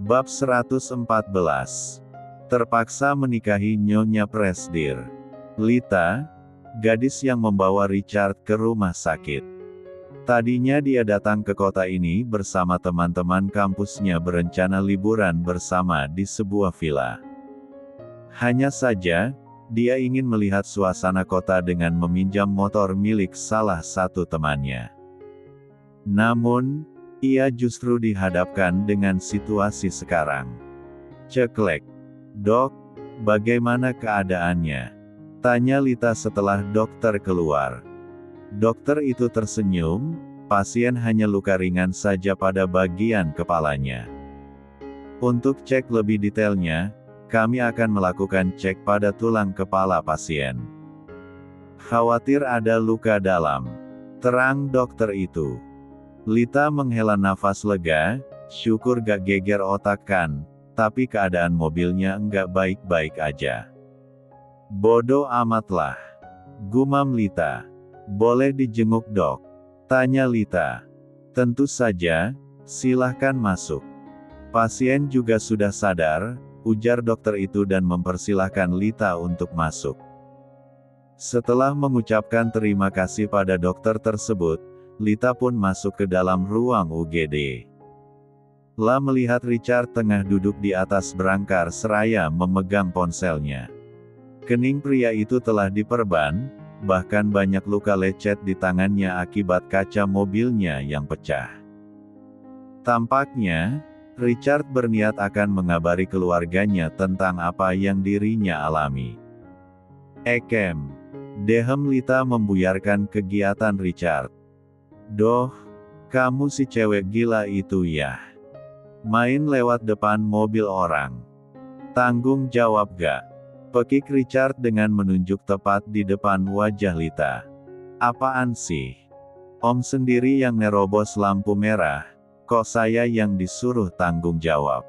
Bab 114. Terpaksa menikahi Nyonya Presdir. Lita, gadis yang membawa Richard ke rumah sakit. Tadinya dia datang ke kota ini bersama teman-teman kampusnya berencana liburan bersama di sebuah villa. Hanya saja, dia ingin melihat suasana kota dengan meminjam motor milik salah satu temannya. Namun, ia justru dihadapkan dengan situasi sekarang. Ceklek. "Dok, bagaimana keadaannya?" tanya Lita setelah dokter keluar. Dokter itu tersenyum, pasien hanya luka ringan saja pada bagian kepalanya. Untuk cek lebih detailnya, kami akan melakukan cek pada tulang kepala pasien. Khawatir ada luka dalam, terang dokter itu. Lita menghela nafas lega, syukur gak geger otak kan, tapi keadaan mobilnya enggak baik-baik aja. Bodoh amatlah, gumam Lita. Boleh dijenguk dok? Tanya Lita. Tentu saja, silahkan masuk. Pasien juga sudah sadar, ujar dokter itu dan mempersilahkan Lita untuk masuk. Setelah mengucapkan terima kasih pada dokter tersebut, Lita pun masuk ke dalam ruang UGD. La melihat Richard tengah duduk di atas berangkar seraya memegang ponselnya. Kening pria itu telah diperban, bahkan banyak luka lecet di tangannya akibat kaca mobilnya yang pecah. Tampaknya, Richard berniat akan mengabari keluarganya tentang apa yang dirinya alami. Ekem. Dehem Lita membuyarkan kegiatan Richard. Doh, kamu si cewek gila itu ya. Main lewat depan mobil orang. Tanggung jawab gak? Pekik Richard dengan menunjuk tepat di depan wajah Lita. Apaan sih? Om sendiri yang nerobos lampu merah, kok saya yang disuruh tanggung jawab?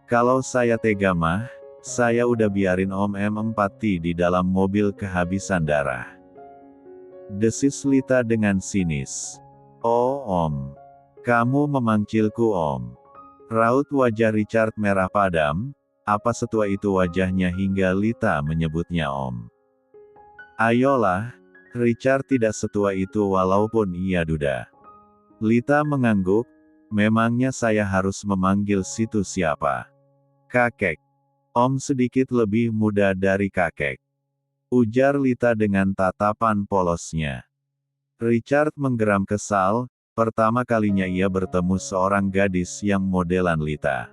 Kalau saya tega mah, saya udah biarin Om M4T di dalam mobil kehabisan darah. Desis Lita dengan sinis. Oh Om, kamu memangkilku Om. Raut wajah Richard merah padam, apa setua itu wajahnya hingga Lita menyebutnya Om. Ayolah, Richard tidak setua itu walaupun ia duda. Lita mengangguk, memangnya saya harus memanggil situ siapa? Kakek. Om sedikit lebih muda dari kakek. Ujar Lita dengan tatapan polosnya. Richard menggeram kesal, pertama kalinya ia bertemu seorang gadis yang modelan Lita.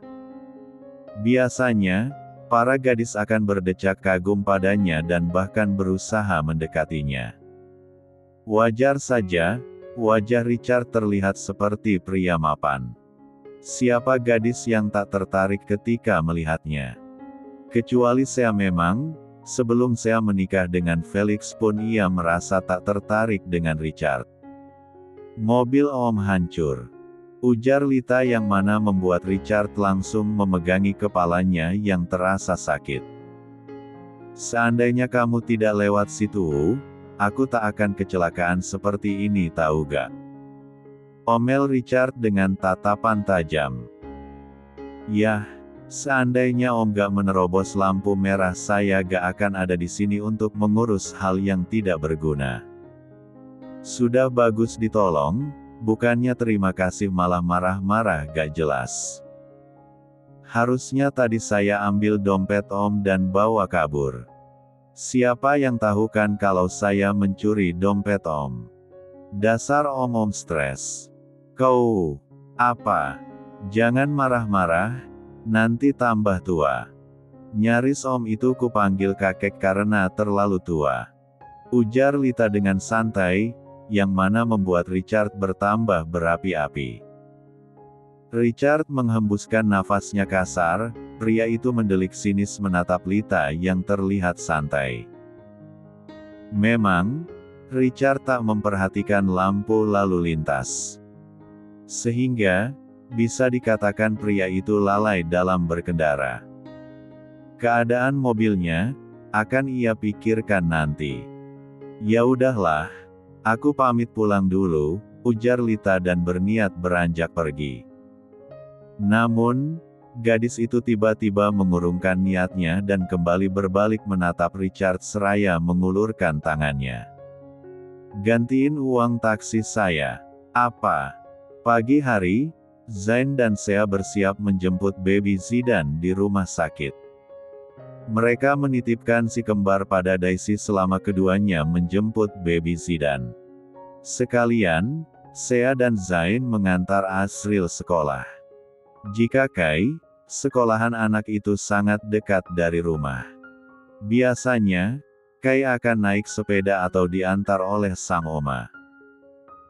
Biasanya, para gadis akan berdecak kagum padanya dan bahkan berusaha mendekatinya. Wajar saja, wajah Richard terlihat seperti pria mapan. Siapa gadis yang tak tertarik ketika melihatnya? Kecuali saya memang, sebelum saya menikah dengan Felix pun ia merasa tak tertarik dengan Richard. Mobil Om hancur. Ujar Lita yang mana membuat Richard langsung memegangi kepalanya yang terasa sakit. Seandainya kamu tidak lewat situ, aku tak akan kecelakaan seperti ini tahu gak? Omel Richard dengan tatapan tajam. Yah, seandainya Om gak menerobos lampu merah saya gak akan ada di sini untuk mengurus hal yang tidak berguna. Sudah bagus ditolong, bukannya terima kasih malah marah-marah gak jelas. Harusnya tadi saya ambil dompet Om dan bawa kabur. Siapa yang tahu kan kalau saya mencuri dompet Om? Dasar Om stres. Kau, apa? Jangan marah-marah, nanti tambah tua. Nyaris Om itu kupanggil kakek karena terlalu tua. Ujar Lita dengan santai, yang mana membuat Richard bertambah berapi-api. Richard menghembuskan nafasnya kasar, pria itu mendelik sinis menatap Lita yang terlihat santai. Memang, Richard tak memperhatikan lampu lalu lintas. Sehingga, bisa dikatakan pria itu lalai dalam berkendara. Keadaan mobilnya, akan ia pikirkan nanti. Ya udahlah, aku pamit pulang dulu, ujar Lita dan berniat beranjak pergi. Namun, gadis itu tiba-tiba mengurungkan niatnya dan kembali berbalik menatap Richard seraya mengulurkan tangannya. Gantiin uang taksi saya. Apa? Pagi hari, Zain dan Sea bersiap menjemput baby Zidan di rumah sakit. Mereka menitipkan si kembar pada Daisy selama keduanya menjemput baby Zidan. Sekalian, Sea dan Zain mengantar Asril sekolah. Jika Kai, sekolahan anak itu sangat dekat dari rumah. Biasanya, Kai akan naik sepeda atau diantar oleh sang oma.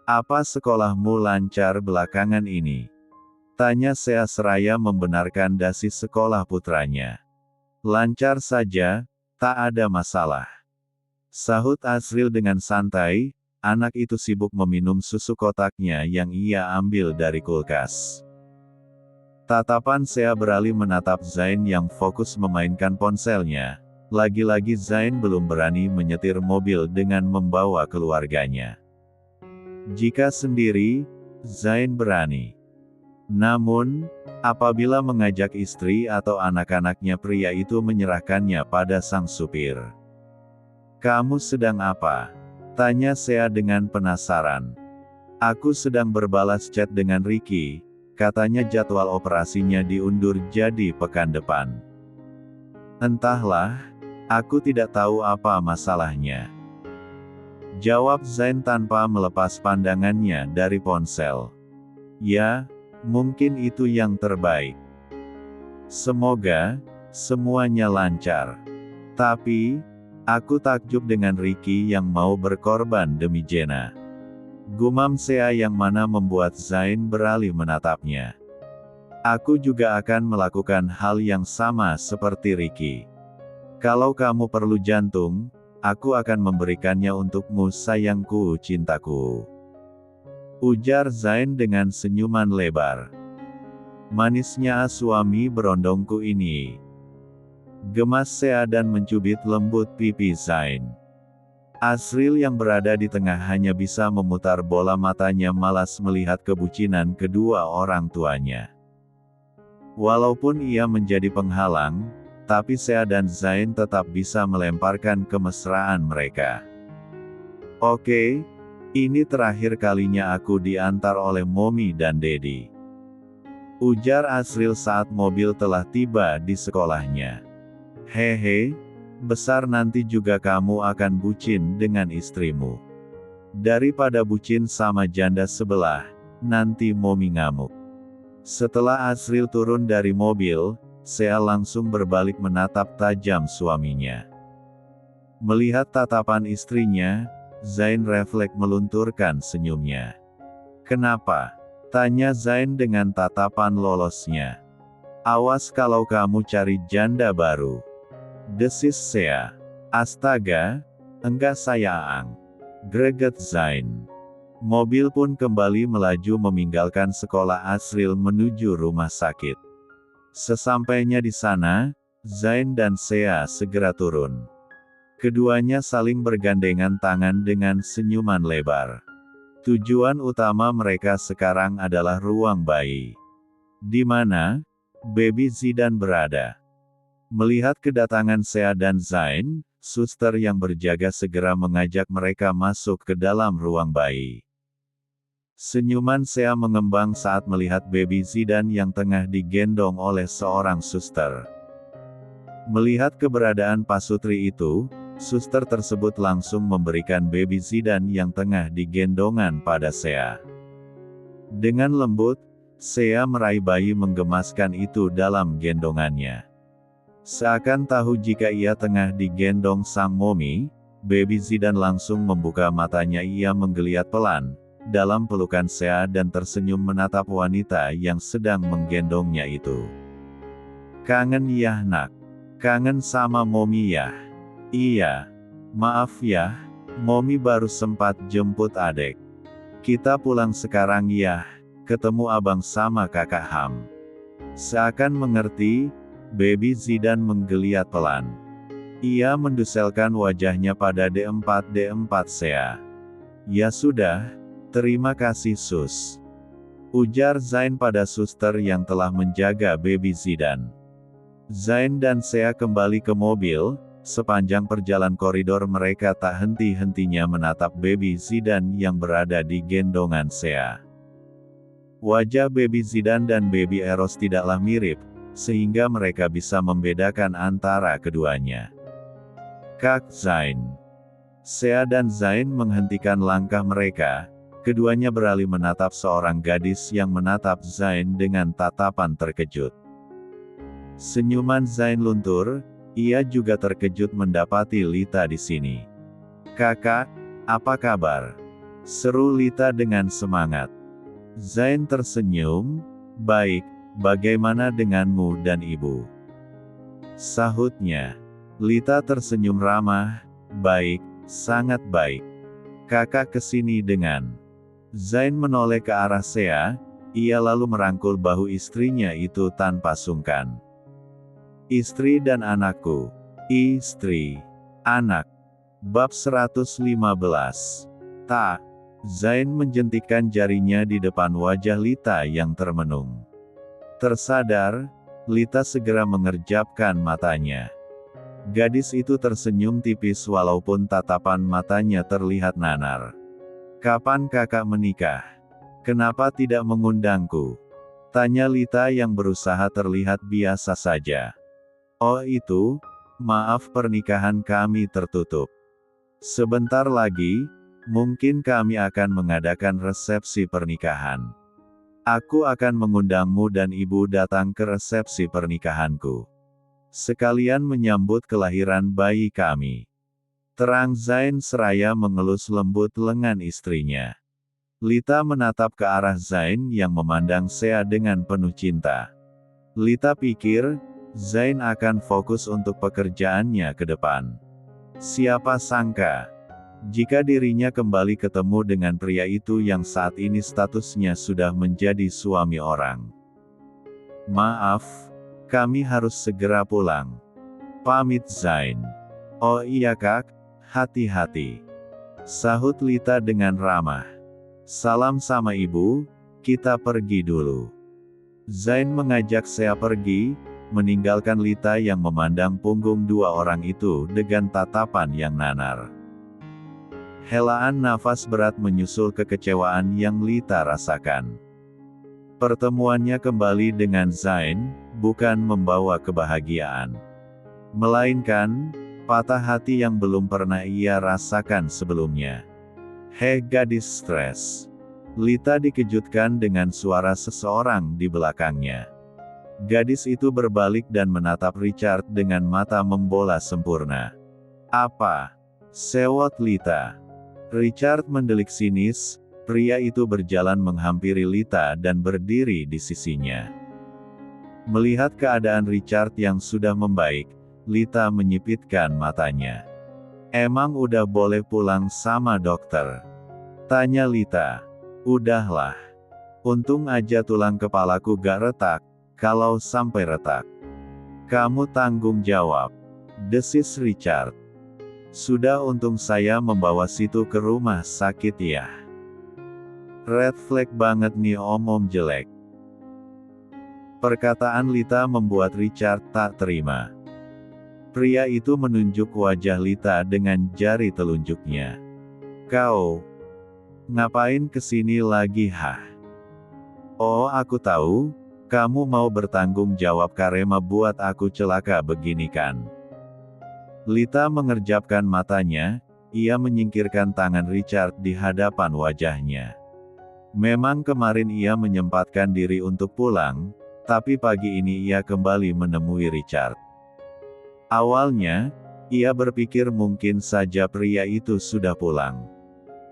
Apa sekolahmu lancar belakangan ini? Tanya Sea seraya membenarkan dasi sekolah putranya. Lancar saja, tak ada masalah. Sahut Asril dengan santai, anak itu sibuk meminum susu kotaknya yang ia ambil dari kulkas. Tatapan Sea beralih menatap Zain yang fokus memainkan ponselnya. Lagi-lagi Zain belum berani menyetir mobil dengan membawa keluarganya. Jika sendiri, Zain berani. Namun, apabila mengajak istri atau anak-anaknya, pria itu menyerahkannya pada sang supir. Kamu sedang apa? Tanya Sea dengan penasaran. Aku sedang berbalas chat dengan Ricky, katanya jadwal operasinya diundur jadi pekan depan. Entahlah, aku tidak tahu apa masalahnya. Jawab Zain tanpa melepas pandangannya dari ponsel. Ya, mungkin itu yang terbaik. Semoga semuanya lancar. Tapi, aku takjub dengan Ricky yang mau berkorban demi Jenna. Gumam Sea yang mana membuat Zain beralih menatapnya. Aku juga akan melakukan hal yang sama seperti Ricky. Kalau kamu perlu jantung, aku akan memberikannya untukmu sayangku, cintaku. Ujar Zain dengan senyuman lebar. Manisnya suami berondongku ini. Gemas Sea dan mencubit lembut pipi Zain. Asril yang berada di tengah hanya bisa memutar bola matanya malas melihat kebucinan kedua orang tuanya. Walaupun ia menjadi penghalang, tapi Sea dan Zain tetap bisa melemparkan kemesraan mereka. Oke. Ini terakhir kalinya aku diantar oleh Mommy dan Daddy. Ujar Asril saat mobil telah tiba di sekolahnya. Hehe, besar nanti juga kamu akan bucin dengan istrimu. Daripada bucin sama janda sebelah, nanti Mommy ngamuk. Setelah Asril turun dari mobil, Sea langsung berbalik menatap tajam suaminya. Melihat tatapan istrinya, Zain refleks melunturkan senyumnya. Kenapa? Tanya Zain dengan tatapan lolosnya. Awas kalau kamu cari janda baru. Desis Sea. Astaga, enggak sayang. Greget Zain. Mobil pun kembali melaju meninggalkan sekolah Asril menuju rumah sakit. Sesampainya di sana, Zain dan Sea segera turun. Keduanya saling bergandengan tangan dengan senyuman lebar. Tujuan utama mereka sekarang adalah ruang bayi. Di mana baby Zidan berada. Melihat kedatangan Sea dan Zain, suster yang berjaga segera mengajak mereka masuk ke dalam ruang bayi. Senyuman Sea mengembang saat melihat baby Zidan yang tengah digendong oleh seorang suster. Melihat keberadaan pasutri itu, suster tersebut langsung memberikan baby Zidan yang tengah digendongan pada Sea. Dengan lembut, Sea meraih bayi menggemaskan itu dalam gendongannya. Seakan tahu jika ia tengah digendong sang Mommy, baby Zidan langsung membuka matanya. Ia menggeliat pelan dalam pelukan Sea dan tersenyum menatap wanita yang sedang menggendongnya itu. Kangen ya nak? Kangen sama Mommy ya? Iya. Maaf ya, Mommy baru sempat jemput adek. Kita pulang sekarang ya, ketemu abang sama kakak Ham. Seakan mengerti, baby Zidan menggeliat pelan. Ia menduselkan wajahnya pada D4 Sea. Ya sudah, terima kasih Sus. Ujar Zain pada suster yang telah menjaga baby Zidan. Zain dan Sea kembali ke mobil. Sepanjang perjalanan koridor mereka tak henti-hentinya menatap baby Zidan yang berada di gendongan Sea. Wajah baby Zidan dan baby Eros tidaklah mirip, sehingga mereka bisa membedakan antara keduanya. Kak Zain. Sea dan Zain menghentikan langkah mereka, keduanya beralih menatap seorang gadis yang menatap Zain dengan tatapan terkejut. Senyuman Zain luntur, ia juga terkejut mendapati Lita di sini. Kakak, apa kabar? Seru Lita dengan semangat. Zain tersenyum, baik, bagaimana denganmu dan ibu? Sahutnya. Lita tersenyum ramah, baik, sangat baik. Kakak kesini dengan. Zain menoleh ke arah Sea, ia lalu merangkul bahu istrinya itu tanpa sungkan. Istri dan anakku. Istri. Anak. Bab 115. Tak. Zain menjentikkan jarinya di depan wajah Lita yang termenung. Tersadar, Lita segera mengerjapkan matanya. Gadis itu tersenyum tipis walaupun tatapan matanya terlihat nanar. Kapan kakak menikah? Kenapa tidak mengundangku? Tanya Lita yang berusaha terlihat biasa saja. Oh itu, maaf pernikahan kami tertutup. Sebentar lagi, mungkin kami akan mengadakan resepsi pernikahan. Aku akan mengundangmu dan ibu datang ke resepsi pernikahanku. Sekalian menyambut kelahiran bayi kami. Terang Zain seraya mengelus lembut lengan istrinya. Lita menatap ke arah Zain yang memandang Sea dengan penuh cinta. Lita pikir, Zain akan fokus untuk pekerjaannya ke depan. Siapa sangka, jika dirinya kembali ketemu dengan pria itu yang saat ini statusnya sudah menjadi suami orang. Maaf, kami harus segera pulang. Pamit Zain. Oh iya kak, hati-hati. Sahut Lita dengan ramah. Salam sama ibu, kita pergi dulu. Zain mengajak Sea pergi, meninggalkan Lita yang memandang punggung dua orang itu dengan tatapan yang nanar. Helaan nafas berat menyusul kekecewaan yang Lita rasakan. Pertemuannya kembali dengan Zain, bukan membawa kebahagiaan. Melainkan, patah hati yang belum pernah ia rasakan sebelumnya. Hei gadis stres. Lita dikejutkan dengan suara seseorang di belakangnya. Gadis itu berbalik dan menatap Richard dengan mata membola sempurna. Apa? Sewot Lita. Richard mendelik sinis, pria itu berjalan menghampiri Lita dan berdiri di sisinya. Melihat keadaan Richard yang sudah membaik, Lita menyipitkan matanya. Emang udah boleh pulang sama dokter? Tanya Lita. Udahlah. Untung aja tulang kepalaku gak retak, kalau sampai retak. Kamu tanggung jawab. Desis Richard. Sudah untung saya membawa situ ke rumah sakit ya. Red flag banget nih om-om jelek. Perkataan Lita membuat Richard tak terima. Pria itu menunjuk wajah Lita dengan jari telunjuknya. Kau ngapain kesini lagi hah? Oh aku tahu, kamu mau bertanggung jawab karena buat aku celaka begini kan? Lita mengerjapkan matanya, ia menyingkirkan tangan Richard di hadapan wajahnya. Memang kemarin ia menyempatkan diri untuk pulang, tapi pagi ini ia kembali menemui Richard. Awalnya, ia berpikir mungkin saja pria itu sudah pulang.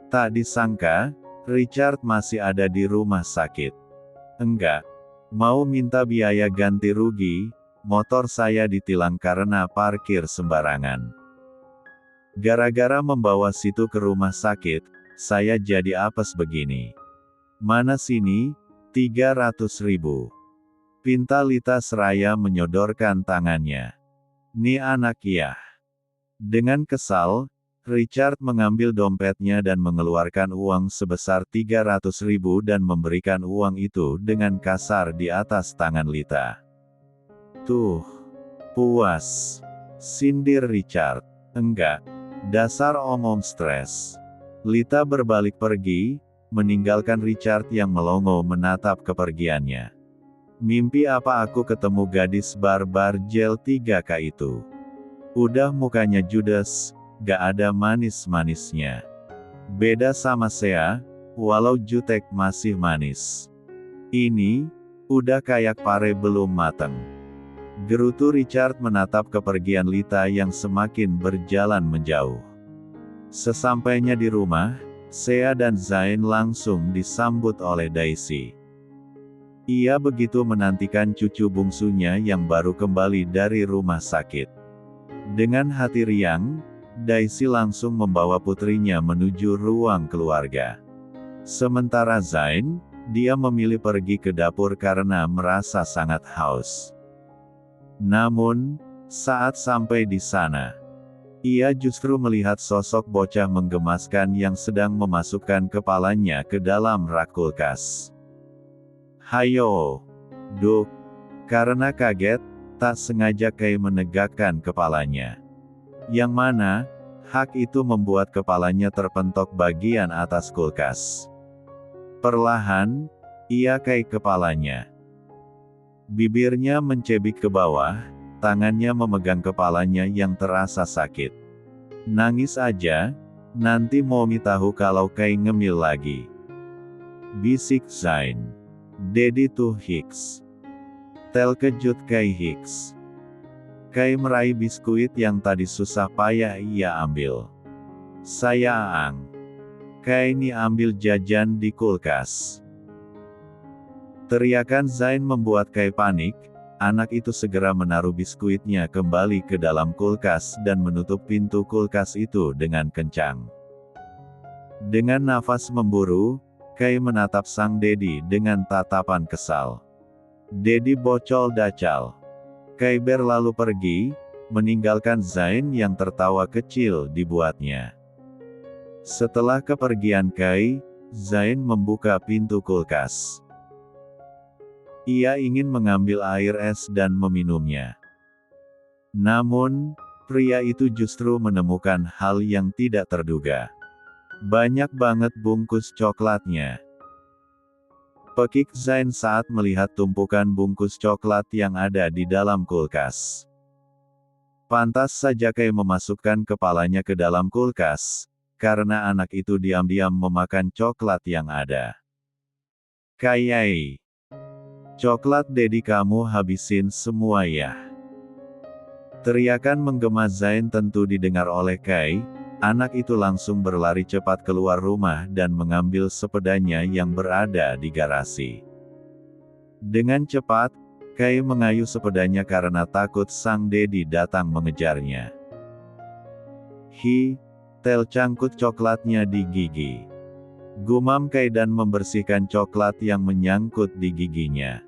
Tak disangka, Richard masih ada di rumah sakit. Enggak. Mau minta biaya ganti rugi, motor saya ditilang karena parkir sembarangan. Gara-gara membawa situ ke rumah sakit, saya jadi apes begini. Mana sini, 300.000. Pinta Lita seraya menyodorkan tangannya. Nih anak ya. Dengan kesal, Richard mengambil dompetnya dan mengeluarkan uang sebesar 300.000 dan memberikan uang itu dengan kasar di atas tangan Lita. "Tuh, puas," sindir Richard. "Enggak. Dasar om-om stres." Lita berbalik pergi, meninggalkan Richard yang melongo menatap kepergiannya. "Mimpi apa aku ketemu gadis barbar gel 3K itu? Udah mukanya judes, gak ada manis-manisnya. Beda sama Sea, walau jutek masih manis. Ini, udah kayak pare belum mateng." Gerutu Richard menatap kepergian Lita yang semakin berjalan menjauh. Sesampainya di rumah, Sea dan Zain langsung disambut oleh Daisy. Ia begitu menantikan cucu bungsunya yang baru kembali dari rumah sakit. Dengan hati riang, Daisy langsung membawa putrinya menuju ruang keluarga. Sementara Zain, dia memilih pergi ke dapur karena merasa sangat haus. Namun, saat sampai di sana, ia justru melihat sosok bocah menggemaskan yang sedang memasukkan kepalanya ke dalam rak kulkas. "Hayo, Duk." Karena kaget, tak sengaja Kay menegakkan kepalanya. Yang mana, hak itu membuat kepalanya terpentok bagian atas kulkas. Perlahan, ia Kay kepalanya. Bibirnya mencebik ke bawah, tangannya memegang kepalanya yang terasa sakit. "Nangis aja, nanti Momi tahu kalau Kay ngemil lagi," bisik Zain. "Dedi tuh Hicks." Terkejut Kay Hicks. Kay meraih biskuit yang tadi susah payah ia ambil. "Saya Aang." "Kay ni ambil jajan di kulkas." Teriakan Zain membuat Kay panik. Anak itu segera menaruh biskuitnya kembali ke dalam kulkas dan menutup pintu kulkas itu dengan kencang. Dengan nafas memburu, Kay menatap sang Dedi dengan tatapan kesal. "Dedi bocol dacal." Kay berlalu pergi, meninggalkan Zain yang tertawa kecil dibuatnya. Setelah kepergian Kay, Zain membuka pintu kulkas. Ia ingin mengambil air es dan meminumnya. Namun, pria itu justru menemukan hal yang tidak terduga. Banyak banget bungkus coklatnya. Pekik Zain saat melihat tumpukan bungkus coklat yang ada di dalam kulkas. Pantas saja Kay memasukkan kepalanya ke dalam kulkas, karena anak itu diam-diam memakan coklat yang ada. "Kayai, coklat Dedi kamu habisin semua ya?" Teriakan menggema Zain tentu didengar oleh Kay. Anak itu langsung berlari cepat keluar rumah dan mengambil sepedanya yang berada di garasi. Dengan cepat, Kay mengayuh sepedanya karena takut sang Dedi datang mengejarnya. Tel cangkut coklatnya di gigi. Gumam Kay dan membersihkan coklat yang menyangkut di giginya.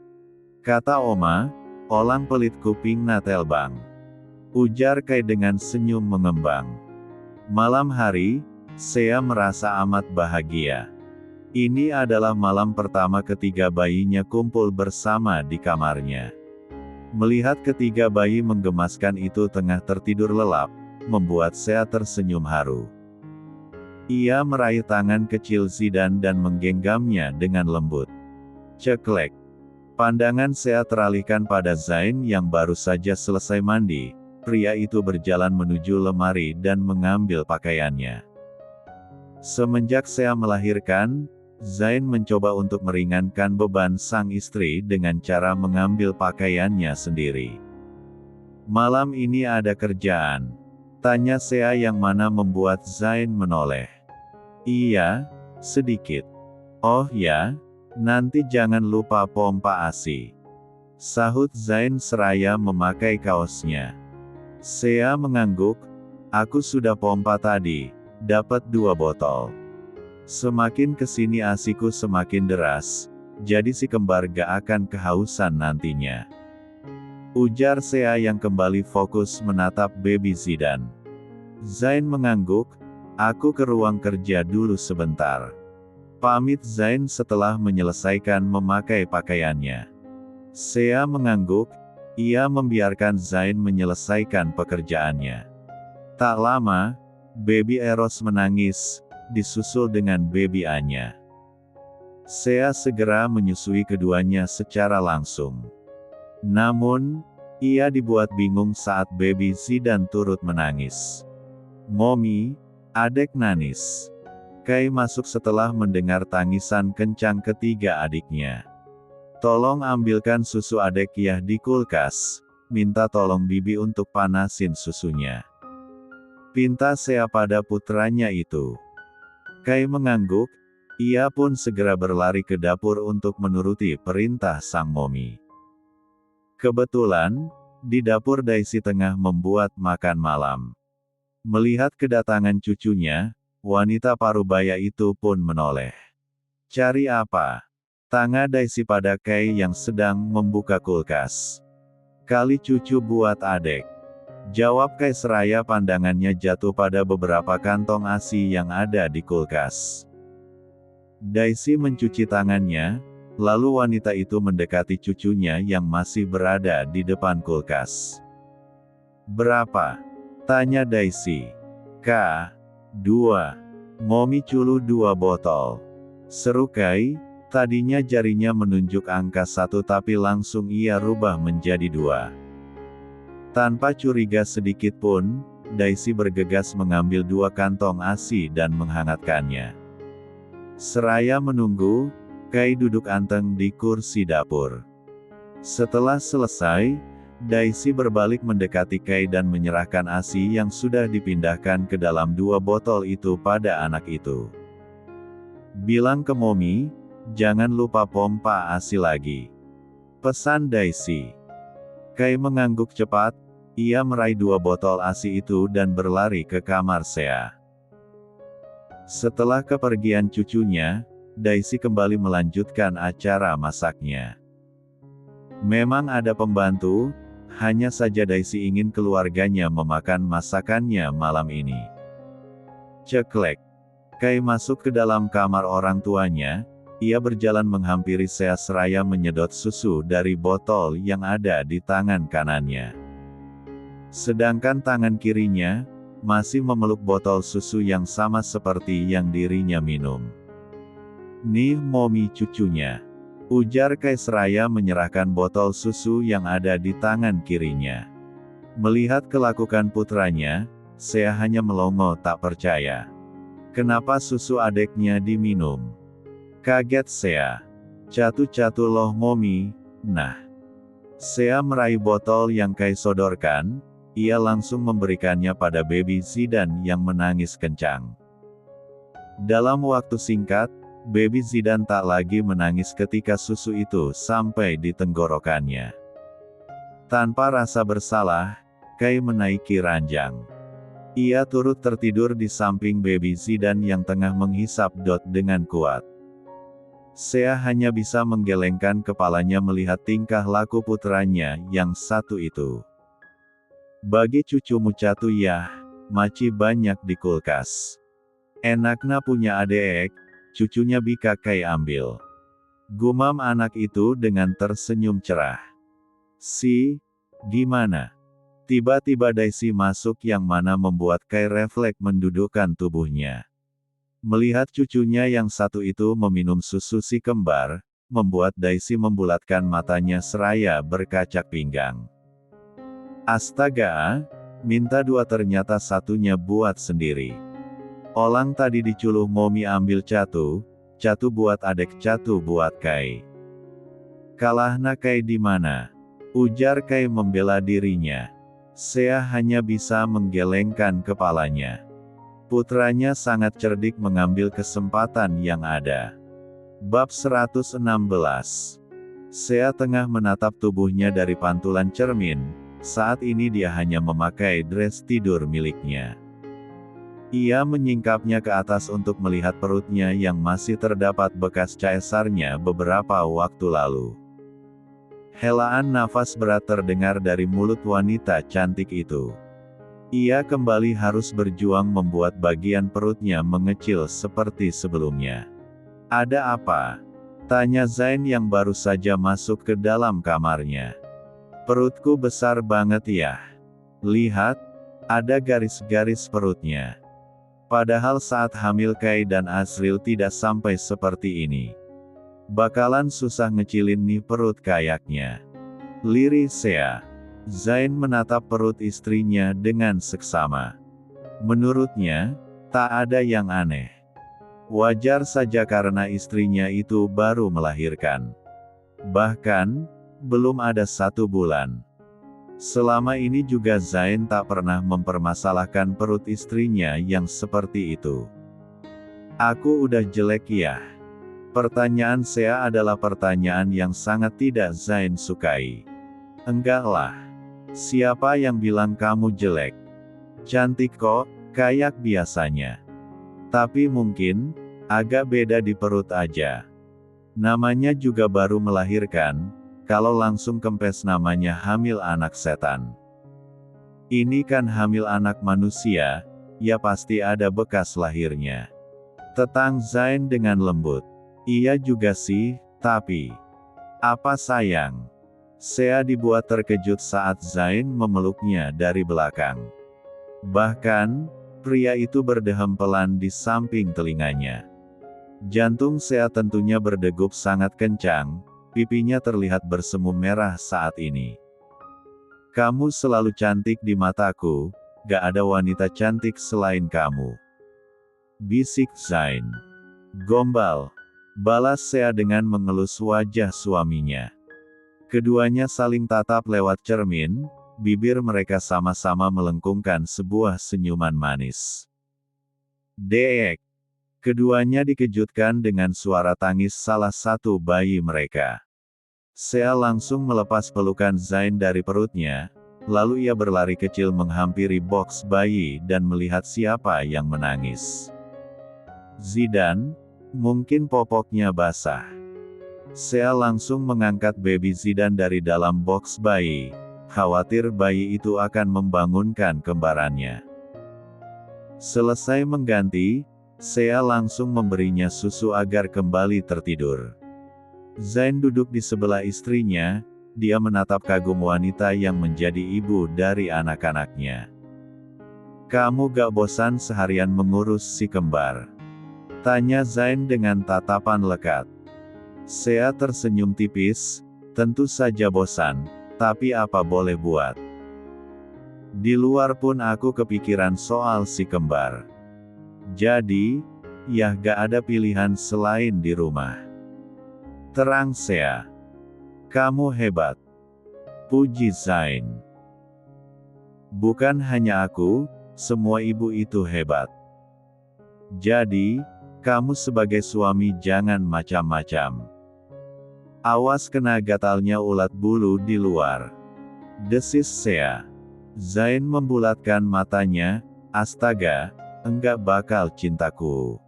"Kata Oma, olang pelit kuping natel bang," ujar Kay dengan senyum mengembang. Malam hari, Sea merasa amat bahagia. Ini adalah malam pertama ketiga bayinya kumpul bersama di kamarnya. Melihat ketiga bayi menggemaskan itu tengah tertidur lelap, membuat Sea tersenyum haru. Ia meraih tangan kecil Zidan dan menggenggamnya dengan lembut. Ceklek. Pandangan Sea teralihkan pada Zain yang baru saja selesai mandi. Pria itu berjalan menuju lemari dan mengambil pakaiannya. Semenjak Sea melahirkan, Zain mencoba untuk meringankan beban sang istri dengan cara mengambil pakaiannya sendiri. "Malam ini ada kerjaan?" tanya Sea yang mana membuat Zain menoleh. "Iya, sedikit." "Oh ya, nanti jangan lupa pompa ASI," sahut Zain seraya memakai kaosnya. Sea mengangguk, "Aku sudah pompa tadi, dapat 2 botol. Semakin kesini asiku semakin deras, jadi si kembar gak akan kehausan nantinya," ujar Sea yang kembali fokus menatap baby Zidan. Zain mengangguk, aku ke ruang kerja dulu sebentar. Pamit Zain setelah menyelesaikan memakai pakaiannya. Sea mengangguk, ia membiarkan Zain menyelesaikan pekerjaannya. Tak lama, baby Eros menangis, disusul dengan baby Anya. Sea segera menyusui keduanya secara langsung. Namun, ia dibuat bingung saat baby Zidan turut menangis. Mommy, adek nangis. Kai masuk setelah mendengar tangisan kencang ketiga adiknya. Tolong ambilkan susu adek Yah di kulkas, minta tolong bibi untuk panasin susunya. Pinta Sea pada putranya itu. Kai mengangguk, ia pun segera berlari ke dapur untuk menuruti perintah sang mommy. Kebetulan, di dapur Daisy tengah membuat makan malam. Melihat kedatangan cucunya, wanita parubaya itu pun menoleh. Cari apa? Tanya Daisy pada Kai yang sedang membuka kulkas. Kali cucu buat adek. Jawab Kai seraya pandangannya jatuh pada beberapa kantong ASI yang ada di kulkas. Daisy mencuci tangannya, lalu wanita itu mendekati cucunya yang masih berada di depan kulkas. Berapa? Tanya Daisy. K2. Mommy culu 2 botol. Seru Kai, tadinya jarinya menunjuk angka 1 tapi langsung ia rubah menjadi 2. Tanpa curiga sedikit pun, Daisy bergegas mengambil 2 kantong ASI dan menghangatkannya. Seraya menunggu, Kai duduk anteng di kursi dapur. Setelah selesai, Daisy berbalik mendekati Kai dan menyerahkan ASI yang sudah dipindahkan ke dalam 2 botol itu pada anak itu. Bilang ke Mommy, jangan lupa pompa ASI lagi. Pesan Daisy. Kai mengangguk cepat, ia meraih 2 botol ASI itu dan berlari ke kamar Sea. Setelah kepergian cucunya, Daisy kembali melanjutkan acara masaknya. Memang ada pembantu, hanya saja Daisy ingin keluarganya memakan masakannya malam ini. Ceklek. Kai masuk ke dalam kamar orang tuanya, ia berjalan menghampiri Sea seraya menyedot susu dari botol yang ada di tangan kanannya. Sedangkan tangan kirinya, masih memeluk botol susu yang sama seperti yang dirinya minum. Nih Mommy cucunya. Ujar Kai seraya menyerahkan botol susu yang ada di tangan kirinya. Melihat kelakuan putranya, Sea hanya melongo tak percaya. Kenapa susu adeknya diminum? Kaget Sea. Catu-catu loh Mommy. Nah. Sea meraih botol yang Kai sodorkan, ia langsung memberikannya pada baby Zidan yang menangis kencang. Dalam waktu singkat, baby Zidan tak lagi menangis ketika susu itu sampai di tenggorokannya. Tanpa rasa bersalah, Kai menaiki ranjang. Ia turut tertidur di samping baby Zidan yang tengah menghisap dot dengan kuat. Sea hanya bisa menggelengkan kepalanya melihat tingkah laku putranya yang satu itu. Bagi cucumu Catu Yah, maci banyak di kulkas. Enaknya punya adek, cucunya bika Kai ambil. Gumam anak itu dengan tersenyum cerah. Gimana? Tiba-tiba Daisy masuk yang mana membuat Kai refleks mendudukkan tubuhnya. Melihat cucunya yang satu itu meminum susu si kembar, membuat Daisy membulatkan matanya seraya berkacak pinggang. Astaga, minta 2 ternyata satunya buat sendiri. Olang tadi diculuh Mommy ambil Catu buat adek Catu buat Kai. Kalahna Kai di mana? Ujar Kai membela dirinya. Sea hanya bisa menggelengkan kepalanya. Putranya sangat cerdik mengambil kesempatan yang ada. Bab 116. Sea tengah menatap tubuhnya dari pantulan cermin, saat ini dia hanya memakai dress tidur miliknya. Ia menyingkapnya ke atas untuk melihat perutnya yang masih terdapat bekas caesarnya beberapa waktu lalu. Helaan nafas berat terdengar dari mulut wanita cantik itu. Ia kembali harus berjuang membuat bagian perutnya mengecil seperti sebelumnya. Ada apa? Tanya Zain yang baru saja masuk ke dalam kamarnya. Perutku besar banget ya. Lihat, ada garis-garis perutnya. Padahal saat hamil Kai dan Asril tidak sampai seperti ini. Bakalan susah ngecilin nih perut kayaknya. Lirih Sea. Zain menatap perut istrinya dengan seksama. Menurutnya, tak ada yang aneh. Wajar saja karena istrinya itu baru melahirkan. Bahkan, belum ada 1 bulan. Selama ini juga Zain tak pernah mempermasalahkan perut istrinya yang seperti itu. Aku udah jelek ya? Pertanyaan Sea adalah pertanyaan yang sangat tidak Zain sukai. Enggak lah. Siapa yang bilang kamu jelek? Cantik kok, kayak biasanya. Tapi mungkin, agak beda di perut aja. Namanya juga baru melahirkan, kalau langsung kempes namanya hamil anak setan. Ini kan hamil anak manusia, ya pasti ada bekas lahirnya. Tetang Zain dengan lembut. Iya juga sih, tapi... Apa sayang? Sea dibuat terkejut saat Zain memeluknya dari belakang. Bahkan, pria itu berdehem pelan di samping telinganya. Jantung Sea tentunya berdegup sangat kencang, pipinya terlihat bersemu merah saat ini. Kamu selalu cantik di mataku, gak ada wanita cantik selain kamu. Bisik Zain. Gombal. Balas Sea dengan mengelus wajah suaminya. Keduanya saling tatap lewat cermin, bibir mereka sama-sama melengkungkan sebuah senyuman manis. Deek. Keduanya dikejutkan dengan suara tangis salah satu bayi mereka. Sea langsung melepas pelukan Zain dari perutnya, lalu ia berlari kecil menghampiri boks bayi dan melihat siapa yang menangis. Zidan, mungkin popoknya basah. Sea langsung mengangkat baby Zidan dari dalam boks bayi, khawatir bayi itu akan membangunkan kembarannya. Selesai mengganti, Sea langsung memberinya susu agar kembali tertidur. Zain duduk di sebelah istrinya, dia menatap kagum wanita yang menjadi ibu dari anak-anaknya. Kamu gak bosan seharian mengurus si kembar? Tanya Zain dengan tatapan lekat. Sea tersenyum tipis, tentu saja bosan, tapi apa boleh buat. Di luar pun aku kepikiran soal si kembar. Jadi, ya gak ada pilihan selain di rumah. Terang Sea. Kamu hebat. Puji Zain. Bukan hanya aku, semua ibu itu hebat. Jadi, kamu sebagai suami jangan macam-macam. Awas kena gatalnya ulat bulu di luar. Desis Sea. Zain membulatkan matanya, astaga, enggak bakal cintaku.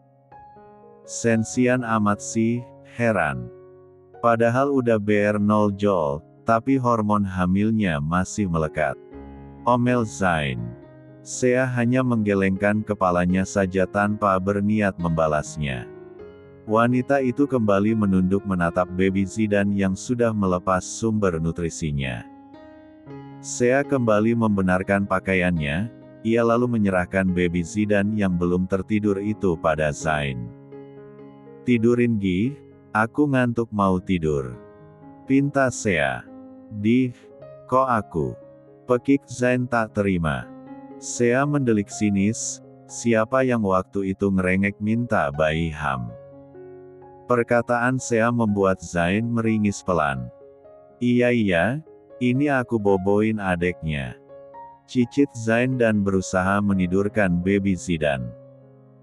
Sensian amat sih, heran. Padahal udah BR0 tapi hormon hamilnya masih melekat. Omel Zain. Sea hanya menggelengkan kepalanya saja tanpa berniat membalasnya. Wanita itu kembali menunduk menatap baby Zidan yang sudah melepas sumber nutrisinya. Sea kembali membenarkan pakaiannya, ia lalu menyerahkan baby Zidan yang belum tertidur itu pada Zain. Tidurin Gi, aku ngantuk mau tidur. Pinta Sea. Kok aku? Pekik Zain tak terima. Sea mendelik sinis, siapa yang waktu itu ngerengek minta bayi Ham? Perkataan Sea membuat Zain meringis pelan. Iya, ini aku boboin adeknya. Cicit Zain dan berusaha menidurkan baby Zidan.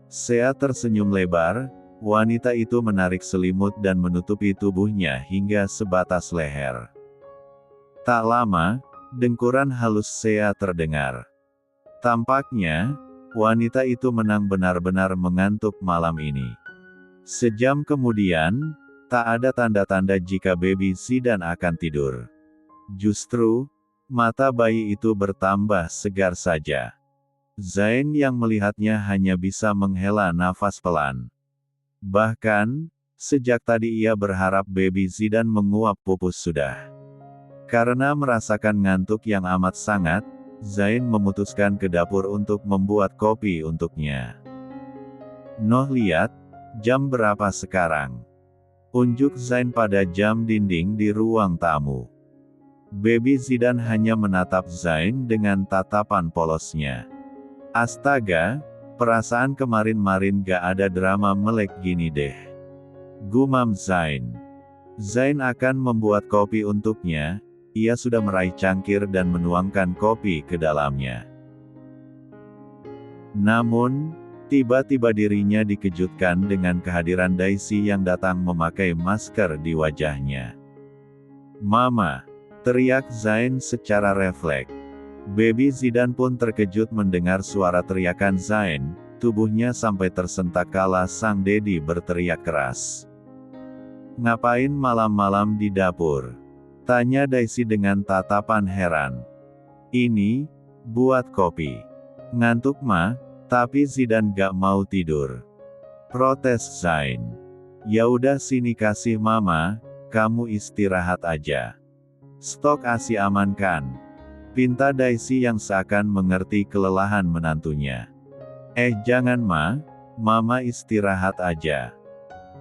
Sea tersenyum lebar, wanita itu menarik selimut dan menutupi tubuhnya hingga sebatas leher. Tak lama, dengkuran halus Sea terdengar. Tampaknya, wanita itu menang benar-benar mengantuk malam ini. Sejam kemudian, tak ada tanda-tanda jika baby Zidan akan tidur. Justru, mata bayi itu bertambah segar saja. Zain yang melihatnya hanya bisa menghela nafas pelan. Bahkan, sejak tadi ia berharap Baby Zidan menguap pupus sudah. Karena merasakan ngantuk yang amat sangat, Zain memutuskan ke dapur untuk membuat kopi untuknya. "Noh lihat, jam berapa sekarang?" Unjuk Zain pada jam dinding di ruang tamu. Baby Zidan hanya menatap Zain dengan tatapan polosnya. "Astaga, perasaan kemarin-marin gak ada drama melek gini deh," gumam Zain. Zain akan membuat kopi untuknya. Ia sudah meraih cangkir dan menuangkan kopi ke dalamnya. Namun, tiba-tiba dirinya dikejutkan dengan kehadiran Daisy yang datang memakai masker di wajahnya. "Mama!" teriak Zain secara refleks. Baby Zidan pun terkejut mendengar suara teriakan Zain, tubuhnya sampai tersentak kala sang Dedi berteriak keras. "Ngapain malam-malam di dapur?" tanya Daisy dengan tatapan heran. "Ini, buat kopi." "Ngantuk Ma, tapi Zidan gak mau tidur," protes Zain. "Ya udah sini kasih Mama, kamu istirahat aja. Stok ASI aman kan?" pinta Daisy yang seakan mengerti kelelahan menantunya. Jangan Ma, Mama istirahat aja.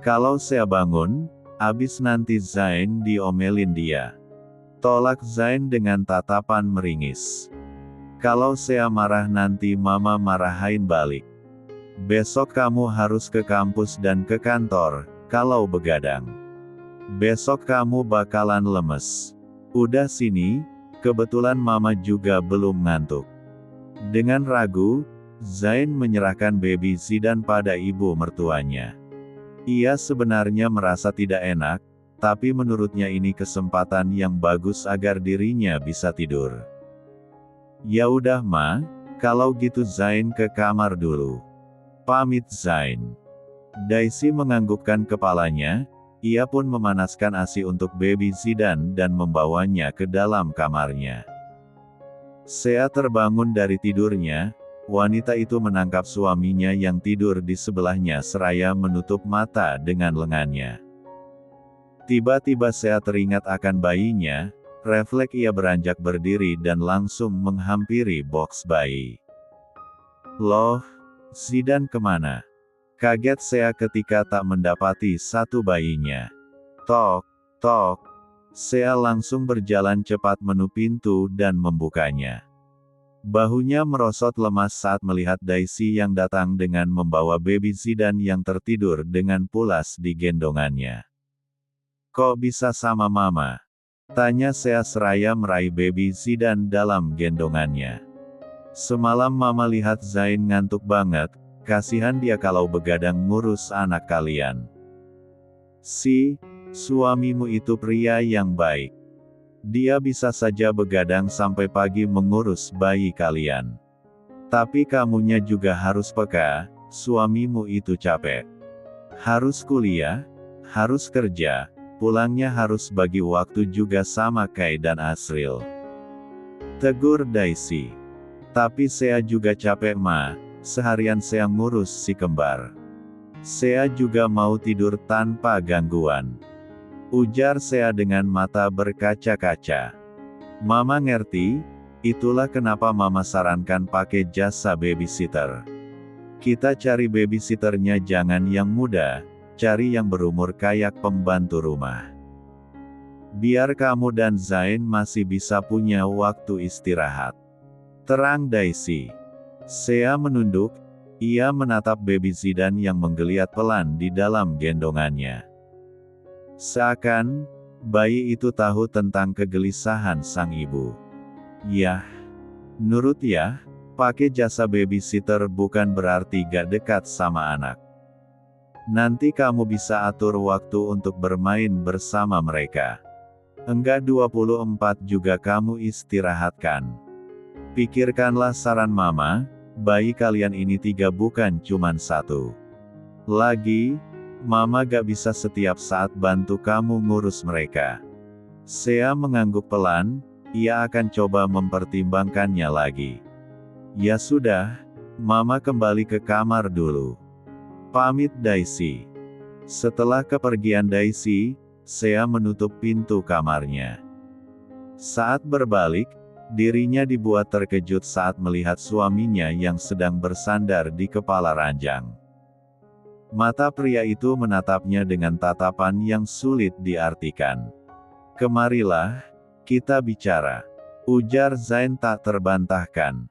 Kalau saya bangun, abis nanti Zain diomelin dia," tolak Zain dengan tatapan meringis. "Kalau saya marah nanti Mama marahin balik. Besok kamu harus ke kampus dan ke kantor, kalau begadang. Besok kamu bakalan lemes. Udah sini, kebetulan Mama juga belum ngantuk." Dengan ragu, Zain menyerahkan Baby Zidan pada ibu mertuanya. Ia sebenarnya merasa tidak enak, tapi menurutnya ini kesempatan yang bagus agar dirinya bisa tidur. "Ya udah Ma, kalau gitu Zain ke kamar dulu," pamit Zain. Daisy menganggukkan kepalanya. Ia pun memanaskan ASI untuk Baby Zidan dan membawanya ke dalam kamarnya. Sea terbangun dari tidurnya. Wanita itu menangkap suaminya yang tidur di sebelahnya seraya menutup mata dengan lengannya. Tiba-tiba Sea teringat akan bayinya. Refleks ia beranjak berdiri dan langsung menghampiri box bayi. "Loh, Zidan kemana?" kaget Sea ketika tak mendapati satu bayinya. Tok, tok. Sea langsung berjalan cepat menuju pintu dan membukanya. Bahunya merosot lemas saat melihat Daisy yang datang dengan membawa Baby Zidan yang tertidur dengan pulas di gendongannya. "Kok bisa sama Mama?" tanya Sea seraya meraih Baby Zidan dalam gendongannya. "Semalam Mama lihat Zain ngantuk banget, kasihan dia kalau begadang ngurus anak kalian. Suamimu itu pria yang baik. Dia bisa saja begadang sampai pagi mengurus bayi kalian. Tapi kamunya juga harus peka, suamimu itu capek. Harus kuliah, harus kerja, pulangnya harus bagi waktu juga sama Kai dan Asril," tegur Daisy. "Tapi Sea juga capek Ma, seharian Sea ngurus si kembar. Sea juga mau tidur tanpa gangguan," ujar Sea dengan mata berkaca-kaca. "Mama ngerti, itulah kenapa Mama sarankan pakai jasa babysitter. Kita cari babysitternya jangan yang muda, cari yang berumur kayak pembantu rumah. Biar kamu dan Zain masih bisa punya waktu istirahat," terang Daisy. Sea menunduk. Ia menatap Baby Zidan yang menggeliat pelan di dalam gendongannya. Seakan, bayi itu tahu tentang kegelisahan sang ibu. "Yah, nurut ya, pakai jasa babysitter bukan berarti gak dekat sama anak. Nanti kamu bisa atur waktu untuk bermain bersama mereka. Enggak 24 juga kamu istirahatkan. Pikirkanlah saran Mama, bayi kalian ini 3 bukan cuman 1. Lagi, Mama gak bisa setiap saat bantu kamu ngurus mereka." Sea mengangguk pelan. Ia akan coba mempertimbangkannya lagi. "Ya sudah, Mama kembali ke kamar dulu. Pamit Daisy. Setelah kepergian Daisy, Sea menutup pintu kamarnya. Saat berbalik, dirinya dibuat terkejut saat melihat suaminya yang sedang bersandar di kepala ranjang. Mata pria itu menatapnya dengan tatapan yang sulit diartikan. "Kemarilah, kita bicara," ujar Zain tak terbantahkan.